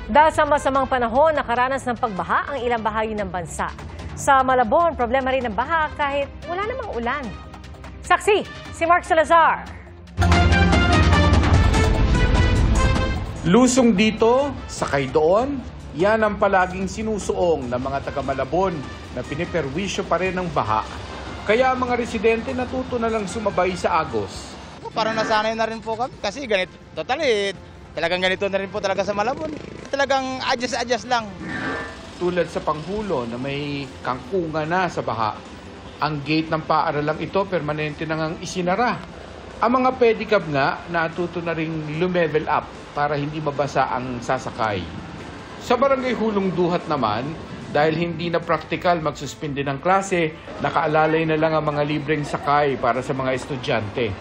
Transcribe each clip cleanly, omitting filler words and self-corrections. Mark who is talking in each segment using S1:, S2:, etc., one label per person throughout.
S1: Dahil sa masamang panahon, nakaranas ng pagbaha ang ilang bahagi ng bansa. Sa Malabon, problema rin ng baha kahit wala namang ulan. Saksi, si Mark Salazar.
S2: Lusong dito, sakay doon, yan ang palaging sinusuong ng mga taga-Malabon na piniperwisyo pa rin ng baha. Kaya ang mga residente natuto na lang sumabay sa agos.
S3: Parang nasanay na rin po kami kasi ganito, talagang ganito na rin po talaga sa Malabon. Talagang adjust lang.
S2: Tulad sa Panghulo na may kangkungan na sa baha, ang gate ng paaralang ito permanente na ngang isinara. Ang mga pedicab nga natuto na ring lumevel up para hindi mabasa ang sasakay. Sa barangay Hulong Duhat naman, dahil hindi na praktikal magsuspinde ng klase, nakaalalay na lang ang mga libreng sakay para sa mga estudyante.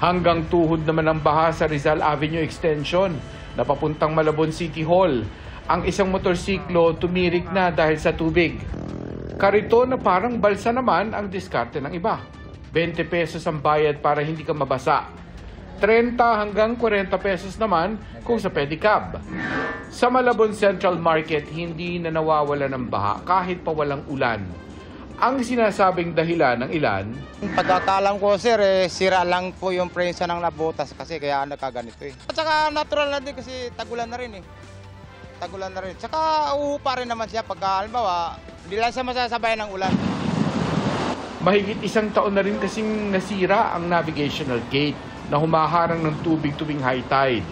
S2: Hanggang tuhod naman ang baha sa Rizal Avenue Extension na papuntang Malabon City Hall. Ang isang motorsiklo tumirik na dahil sa tubig. Karito na parang balsa naman ang diskarte ng iba. 20 pesos ang bayad para hindi ka mabasa. 30 hanggang 40 pesos naman kung sa pedicab. Sa Malabon Central Market, hindi na nawawala ng baha kahit pa walang ulan. Ang sinasabing dahilan ng ilan,
S3: Pagkakalam ko sir, sira lang po yung prensa ng nabotas kasi kaya nagkaganito eh. At saka natural na din kasi tagulan na rin eh. Tagulan na rin. Saka uupa rin naman siya pagka halimbawa, hindi lang siya masasabay ng ulan.
S2: mahigit isang taon na rin kasing nasira ang navigational gate na humaharang ng tubig tuwing high tide.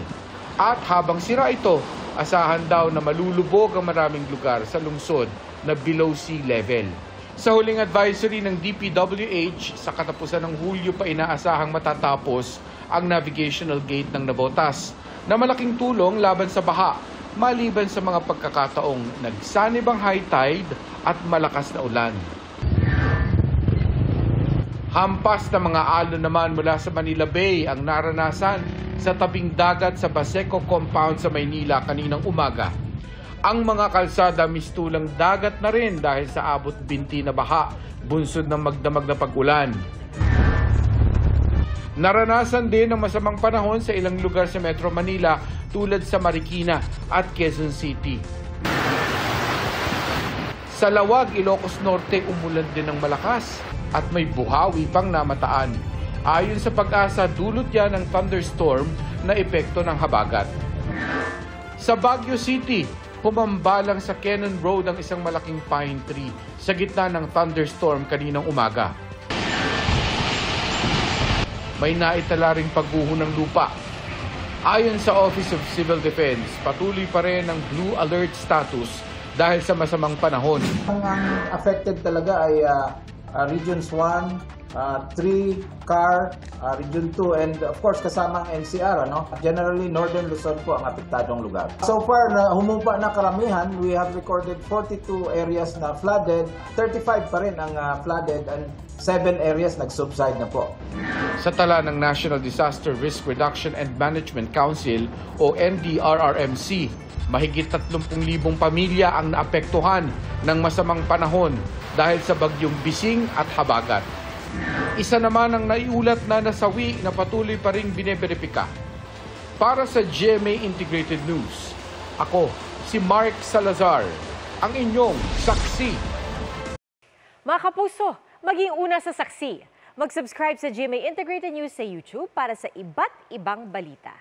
S2: At habang sira ito, asahan daw na malulubog ang maraming lugar sa lungsod na below sea level. Sa huling advisory ng DPWH, sa katapusan ng Hulyo pa inaasahang matatapos ang navigational gate ng Navotas na malaking tulong laban sa baha, maliban sa mga pagkakataong nagsanib ang high tide at malakas na ulan. Hampas na mga alon naman mula sa Manila Bay ang naranasan sa tabing dagat sa Baseco Compound sa Maynila kaninang umaga. Ang mga kalsada mistulang dagat na rin dahil sa abot binti na baha, bunsod ng magdamag na pag-ulan. Naranasan din ang masamang panahon sa ilang lugar sa Metro Manila tulad sa Marikina at Quezon City. Sa Lawag, Ilocos Norte, umulan din ng malakas at may buhawi pang namataan. Ayon sa Pag-asa, dulot yan ng thunderstorm na epekto ng habagat. Sa Baguio City, pumambalang sa Cannon Road ang isang malaking pine tree sa gitna ng thunderstorm kaninang umaga. May naitala ring pagguho ng lupa. Ayon sa Office of Civil Defense, patuloy pa rin ang blue alert status dahil sa masamang panahon.
S4: Ang affected talaga ay Regions 1, 3, CAR, Region 2, and of course kasama ang NCR. Generally, Northern Luzon po ang apektadong lugar. So far, humupa na karamihan. We have recorded 42 areas na flooded, 35 pa rin ang flooded, and 7 areas nag-subside na po.
S2: Sa tala ng National Disaster Risk Reduction and Management Council o NDRRMC, mahigit 30,000 pamilya ang naapektuhan ng masamang panahon dahil sa bagyong Bising at Habagat. Isa naman ang naiulat na nasawi na patuloy pa ring bineberipika. Para sa GMA Integrated News, ako si Mark Salazar, ang inyong saksi.
S1: Mga kapuso, maging una sa saksi. Mag-subscribe sa GMA Integrated News sa YouTube para sa iba't ibang balita.